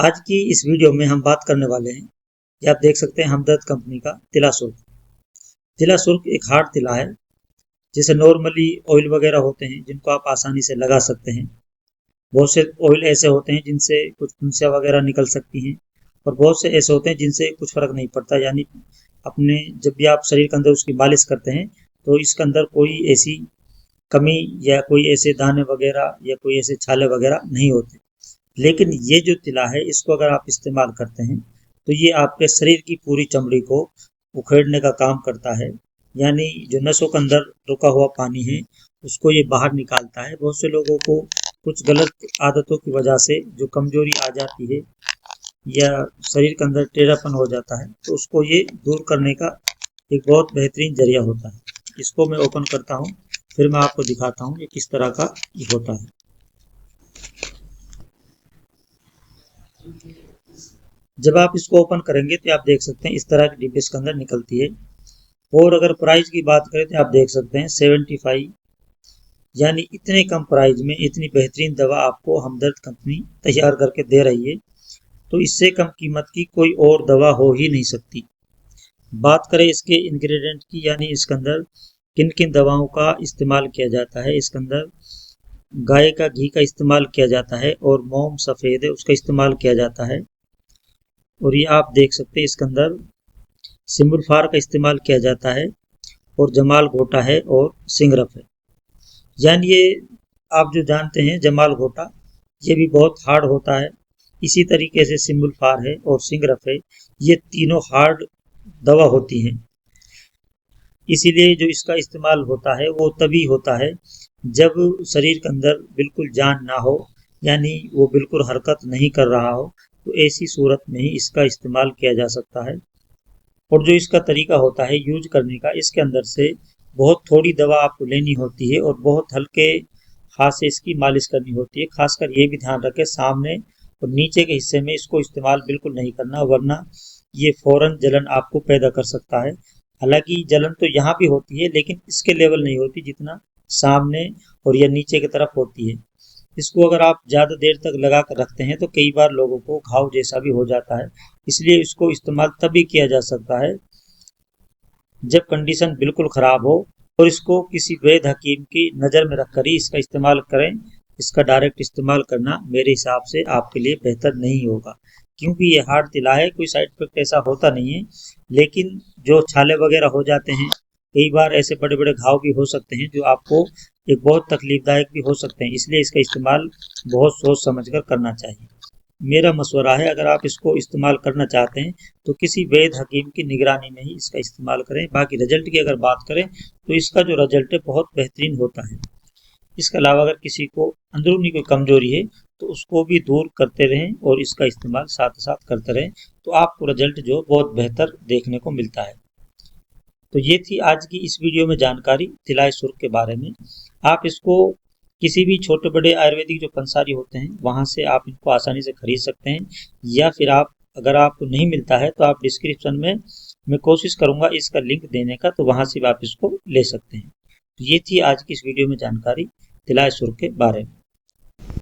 आज की इस वीडियो में हम बात करने वाले हैं कि आप देख सकते हैं हमदर्द कंपनी का तिला सुर्ख। तिला सुर्ख एक हार्ड तिला है। जैसे नॉर्मली ऑयल वगैरह होते हैं जिनको आप आसानी से लगा सकते हैं। बहुत से ऑयल ऐसे होते हैं जिनसे कुछ फुंसियाँ वगैरह निकल सकती हैं और बहुत से ऐसे होते हैं जिनसे कुछ फर्क नहीं पड़ता। यानी अपने जब भी आप शरीर के अंदर उसकी मालिश करते हैं तो इसके अंदर कोई ऐसी कमी या कोई ऐसे दाने वगैरह या कोई ऐसे छाले वगैरह नहीं होते। लेकिन ये जो तिला है इसको अगर आप इस्तेमाल करते हैं तो ये आपके शरीर की पूरी चमड़ी को उखेड़ने का काम करता है। यानी जो नसों के अंदर रुका हुआ पानी है उसको ये बाहर निकालता है। बहुत से लोगों को कुछ गलत आदतों की वजह से जो कमजोरी आ जाती है या शरीर के अंदर टेढ़ापन हो जाता है तो उसको ये दूर करने का एक बहुत बेहतरीन जरिया होता है। इसको मैं ओपन करता हूँ, फिर मैं आपको दिखाता हूँ ये किस तरह का होता है। जब आप इसको ओपन करेंगे तो आप देख सकते हैं इस तरह की डिब्बी इसके अंदर निकलती है। और अगर प्राइस की बात करें तो आप देख सकते हैं 75, यानी इतने कम प्राइस में इतनी बेहतरीन दवा आपको हमदर्द कंपनी तैयार करके दे रही है तो इससे कम कीमत की कोई और दवा हो ही नहीं सकती। बात करें इसके इंग्रेडिएंट की, यानी इसके अंदर किन किन दवाओं का इस्तेमाल किया जाता है। इसके अंदर गाय का घी का इस्तेमाल किया जाता है और मोम सफ़ेद है उसका इस्तेमाल किया जाता है। और ये आप देख सकते हैं इसके अंदर सिम्बुलफार का इस्तेमाल किया जाता है और जमाल घोटा है और सिंगरफ है। यानी ये आप जो जानते हैं जमाल घोटा ये भी बहुत हार्ड होता है। इसी तरीके से सिम्बुलफार है और सिंगरफ है, ये तीनों हार्ड दवा होती हैं। इसीलिए जो इसका इस्तेमाल होता है वो तभी होता है जब शरीर के अंदर बिल्कुल जान ना हो, यानी वो बिल्कुल हरकत नहीं कर रहा हो, तो ऐसी सूरत में ही इसका इस्तेमाल किया जा सकता है। और जो इसका तरीका होता है यूज करने का, इसके अंदर से बहुत थोड़ी दवा आपको लेनी होती है और बहुत हल्के हाथ से इसकी मालिश करनी होती है। खासकर ये भी ध्यान रखें सामने और नीचे के हिस्से में इसको इस्तेमाल बिल्कुल नहीं करना, वरना ये फौरन जलन आपको पैदा कर सकता है। हालांकि जलन तो यहाँ भी होती है लेकिन इसके लेवल नहीं होती जितना सामने और या नीचे की तरफ होती है। इसको अगर आप ज़्यादा देर तक लगा कर रखते हैं तो कई बार लोगों को घाव जैसा भी हो जाता है। इसलिए इसको इस्तेमाल तभी किया जा सकता है जब कंडीशन बिल्कुल ख़राब हो और इसको किसी वैध हकीम की नज़र में रखकर ही इसका इस्तेमाल करें। इसका डायरेक्ट इस्तेमाल करना मेरे हिसाब से आपके लिए बेहतर नहीं होगा, क्योंकि ये हार्ड तिला है, कोई साइड इफेक्ट ऐसा होता नहीं है। लेकिन जो छाले वगैरह हो जाते हैं, कई बार ऐसे बड़े बड़े घाव भी हो सकते हैं जो आपको एक बहुत तकलीफदायक भी हो सकते हैं। इसलिए इसका इस्तेमाल बहुत सोच समझ कर करना चाहिए। मेरा मशवरा है अगर आप इसको इस्तेमाल करना चाहते हैं तो किसी वैध हकीम की निगरानी में ही इसका इस्तेमाल करें। बाकी रिजल्ट की अगर बात करें तो इसका जो रिजल्ट है बहुत बेहतरीन होता है। इसके अलावा अगर किसी को अंदरूनी कोई कमजोरी है तो उसको भी दूर करते रहें और इसका इस्तेमाल साथ साथ करते रहें तो आपको रिजल्ट जो बहुत बेहतर देखने को मिलता है। तो ये थी आज की इस वीडियो में जानकारी तिलाय सुर्ख के बारे में। आप इसको किसी भी छोटे बड़े आयुर्वेदिक जो पंसारी होते हैं वहाँ से आप इनको आसानी से खरीद सकते हैं, या फिर आप अगर आपको नहीं मिलता है तो आप डिस्क्रिप्शन में मैं कोशिश करूँगा इसका लिंक देने का, तो वहाँ से आप इसको ले सकते हैं। तो ये थी आज की इस वीडियो में जानकारी तिलाय सुर्ख के बारे में।